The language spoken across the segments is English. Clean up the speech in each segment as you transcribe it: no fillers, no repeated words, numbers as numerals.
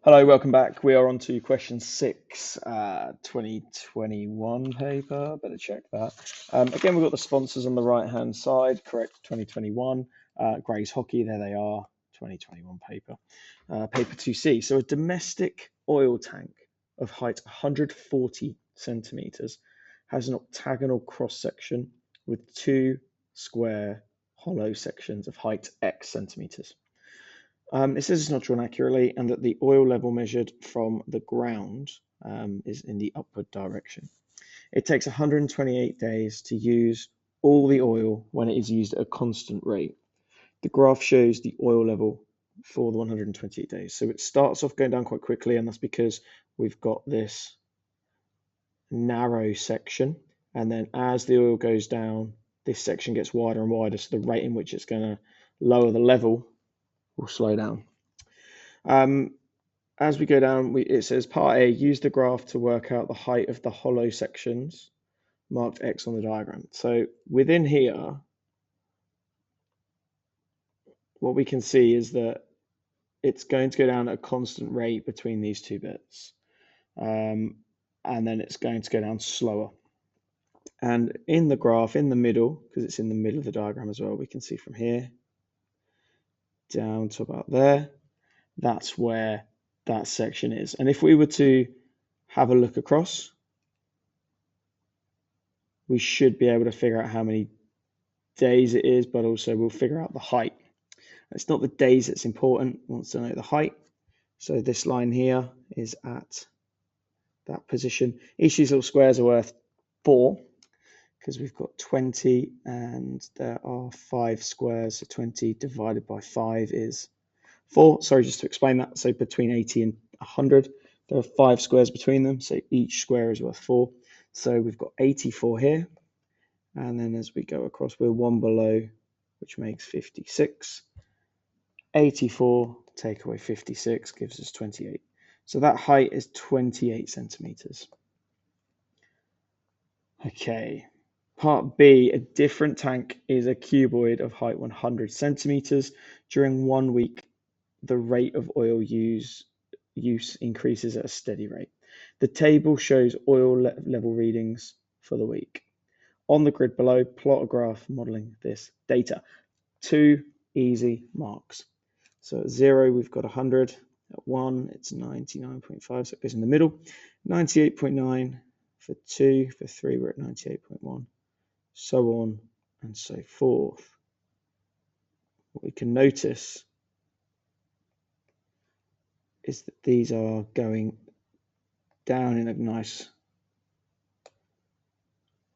Hello, welcome back. We are on to question 6, 2021 paper. Better check that. Again, we've got the sponsors on the right-hand side. Correct, 2021. Grays Hockey, there they are, 2021 paper. Paper 2C. So a domestic oil tank of height 140 centimeters has an octagonal cross-section with two square hollow sections of height X centimeters. It says it's not drawn accurately and that the oil level measured from the ground is in the upward direction. It takes 128 days to use all the oil when it is used at a constant rate. The graph shows the oil level for the 128 days. So it starts off going down quite quickly, and that's because we've got this narrow section. And then as the oil goes down, this section gets wider and wider. So the rate in which it's going to lower the level will slow down. As we go down, it says part A, use the graph to work out the height of the hollow sections marked X on the diagram. So within here, what we can see is that it's going to go down at a constant rate between these two bits. And then it's going to go down slower. And in the graph, in the middle, because it's in the middle of the diagram as well, we can see from here down to about there, that's where that section is. And if we were to have a look across, we should be able to figure out how many days it is, but also we'll figure out the height. It's not the days that's important, we want to know the height. So this line here is at that position. Each of these little squares are worth 4 because we've got 20 and there are 5 squares. So 20 divided by 5 is 4. Sorry, just to explain that. So between 80 and 100, there are 5 squares between them. So each square is worth 4. So we've got 84 here. And then as we go across, we're 1 below, which makes 56. 84, take away 56, gives us 28. So that height is 28 centimeters. Okay, part B, a different tank is a cuboid of height 100 centimeters. During 1 week, the rate of oil use increases at a steady rate. The table shows oil level readings for the week. On the grid below, plot a graph modeling this data. 2 easy marks. So at 0, we've got 100. At 1, it's 99.5, so it goes in the middle. 98.9 for 2. For 3, we're at 98.1. So on and so forth. What we can notice is that these are going down in a nice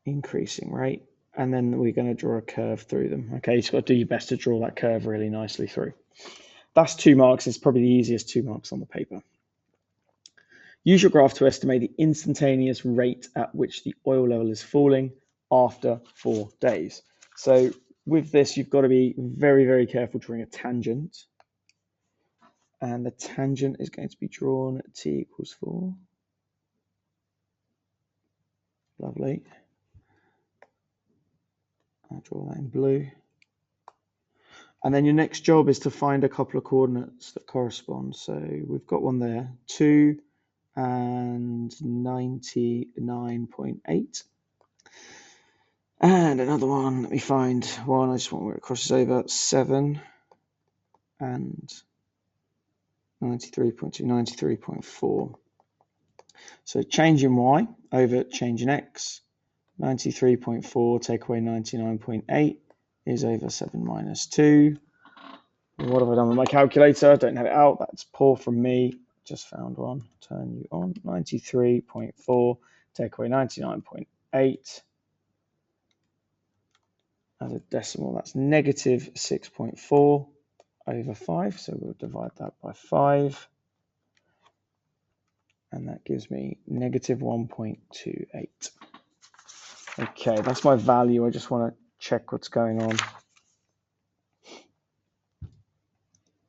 increasing rate. And then we're going to draw a curve through them. Okay, you've got to do your best to draw that curve really nicely through. That's 2 marks. It's probably the easiest 2 marks on the paper. Use your graph to estimate the instantaneous rate at which the oil level is falling after 4 days. So with this, you've got to be very, very careful drawing a tangent. And the tangent is going to be drawn at t equals 4. Lovely. I'll draw that in blue. And then your next job is to find a couple of coordinates that correspond. So we've got one there, 2 and 99.8. And another one, let me find one, I just want where it crosses over, 7 and 93.2, 93.4. So change in y over change in x, 93.4 take away 99.8 is over 7 minus 2. What have I done with my calculator? I don't have it out. That's poor from me. Just found one. Turn you on. 93.4 take away 99.8. As a decimal, that's negative 6.4 over 5. So we'll divide that by 5. And that gives me negative 1.28. Okay, that's my value. I just want to check what's going on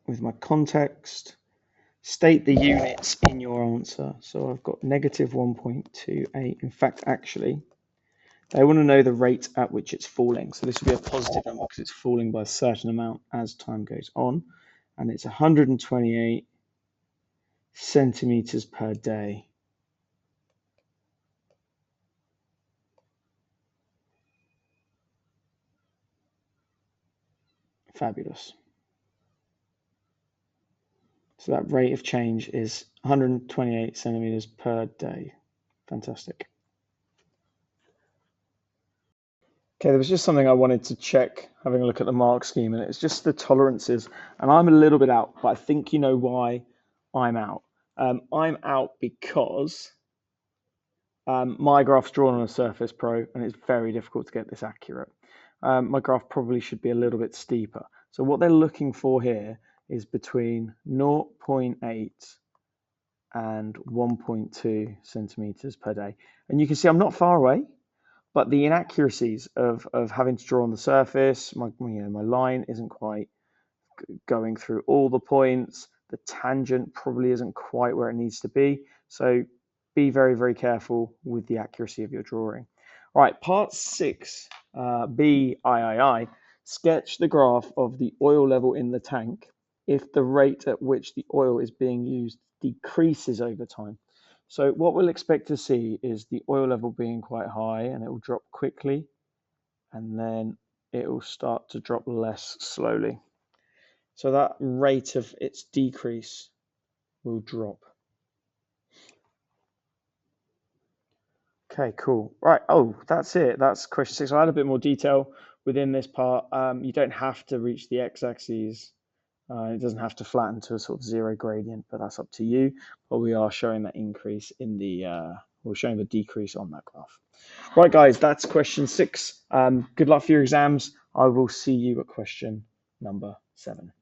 with my context. State the units in your answer. So I've got negative 1.28. In fact, actually, they want to know the rate at which it's falling. So this will be a positive number because it's falling by a certain amount as time goes on. And it's 128 centimeters per day. Fabulous. So that rate of change is 128 centimeters per day. Fantastic. Okay, there was just something I wanted to check, having a look at the mark scheme, and it's just the tolerances. And I'm a little bit out, but I think you know why I'm out. I'm out because my graph's drawn on a Surface Pro, and it's very difficult to get this accurate. My graph probably should be a little bit steeper. So what they're looking for here is between 0.8 and 1.2 centimeters per day. And you can see I'm not far away, but the inaccuracies of having to draw on the surface, my line isn't quite going through all the points. The tangent probably isn't quite where it needs to be. So be very, very careful with the accuracy of your drawing. All right, part 6, BIII, sketch the graph of the oil level in the tank if the rate at which the oil is being used decreases over time. So what we'll expect to see is the oil level being quite high, and it will drop quickly, and then it will start to drop less slowly. So that rate of its decrease will drop. Okay, cool. Right. Oh, that's it. That's question 6. I had a bit more detail within this part. You don't have to reach the x-axis. It doesn't have to flatten to a sort of zero gradient, but that's up to you. But we are showing that increase in the, we're showing the decrease on that graph. Right, guys, that's question 6. Good luck for your exams. I will see you at question number 7.